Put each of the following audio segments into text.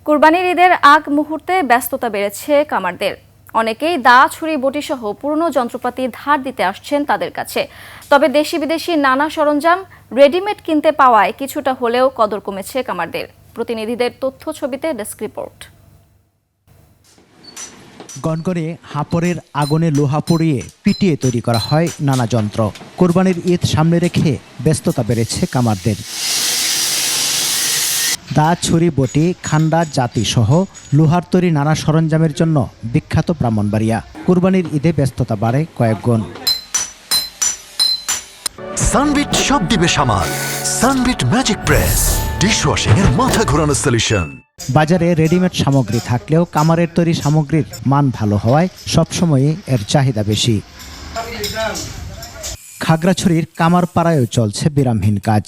কুরবানির ঈদের আগ মুহূর্তে ব্যস্ততা বেড়েছে কামারদের। অনেকেই দা, ছুরি, বটি সহ পুরনো যন্ত্রপাতি ধার দিতে আসছেন তাদের কাছে। তবে দেশি বিদেশি নানা সরঞ্জাম রেডিমেড কিনতে পাওয়ায় কিছুটা হলেও কদর কমেছে কামারদের। প্রতিনিধিদের তথ্য ছবিতে ডেস্ক রিপোর্ট। গনগনে হাপরের আগুনে লোহা পুড়িয়ে পিটিয়ে তৈরি করা হয় নানা যন্ত্র। কোরবানির ঈদ সামনে রেখে ব্যস্ততা বেড়েছে কামারদের। দা, ছুরি, বটি, খান্ডা, জাতি সহ লোহার তৈরি নানা সরঞ্জামের জন্য বিখ্যাত ব্রাহ্মণবাড়িয়া। কুরবানির ঈদে ব্যস্ততা বাড়ে কয়েক গুণ। সানবিট সব দিবে সামাল। সানবিট ম্যাজিক প্রেস ডিশওয়াশিং এর মাথা ঘোরানো সলিউশন। বাজারে রেডিমেড সামগ্রী থাকলেও কামারের তৈরি সামগ্রীর মান ভালো হওয়ায় সবসময়ই এর চাহিদা বেশি। খাগড়াছড়ির কামারপাড়ায়ও চলছে বিরামহীন কাজ।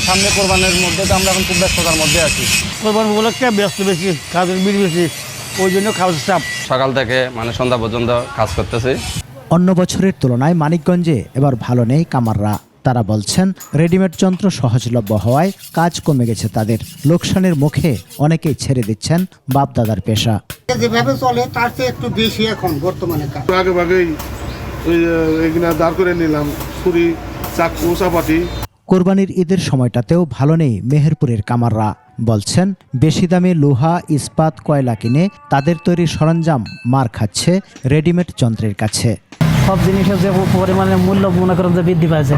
সামনে কোরবানের মধ্যে তো আমরা এখন খুব ব্যস্ততার মধ্যে আছি। কোরবান উপলক্ষে ব্যস্ত বেশি, কাজের ভিড় বেশি, ওই জন্য কাজের চাপ। সকাল থেকে সন্ধ্যা পর্যন্ত কাজ করতেছি। অন্য বছরের তুলনায় মানিকগঞ্জে এবার ভালো নেই কামাররা। তারা বলছেন রেডিমেড যন্ত্র সহজলভ্য হওয়ায় কাজ কমে গেছে তাদের। লোকসানের মুখে অনেকেই ছেড়ে দিচ্ছেন বাপদাদার পেশা। যেভাবে চলে তার চেয়ে একটু বেশি এখন বর্তমানে কাজ। আগেই এগুলা দাঁড় করে নিলাম, ছুরি, চাকু, চাপাতি। কোরবানির ঈদের সময়টাতেও ভালো নেই মেহেরপুরের কামাররা। বলছেন বেশি দামে লোহা, ইস্পাত, কয়লা কিনে তাদের তৈরি সরঞ্জাম মার খাচ্ছে রেডিমেড যন্ত্রের কাছে। সব জিনিসের যে পরিমাণে মূল্য মনে করেন যে বৃদ্ধি পাইছে,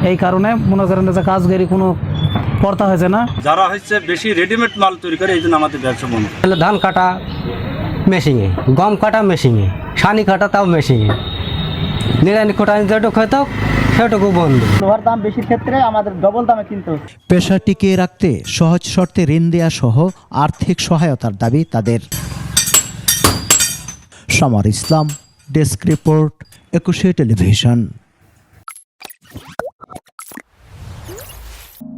এই কারণে মনে করেন যে কাজগারি কোনো কর্তা হয়েছে না। যারা হচ্ছে বেশি রেডিমেড মাল তৈরি করে এই জন্য আমাদের ব্যবসা বন্ধ। ধান কাটা মেশিনে, গম কাটা মেশিনে, সানি কাটা তাও মেশিনে, নিরানি কোটা যেটুকু হয়তো সেটুকু বন্ধ। লোহার দাম বেশির ক্ষেত্রে আমাদের ডবল দামে কিনতে হচ্ছে। পেশা টিকিয়ে রাখতে সহজ শর্তে ঋণ দেয়া সহ আর্থিক সহায়তার দাবি তাদের। সমর ইসলাম, ডেস্ক রিপোর্ট, 21 টেলিভিশন।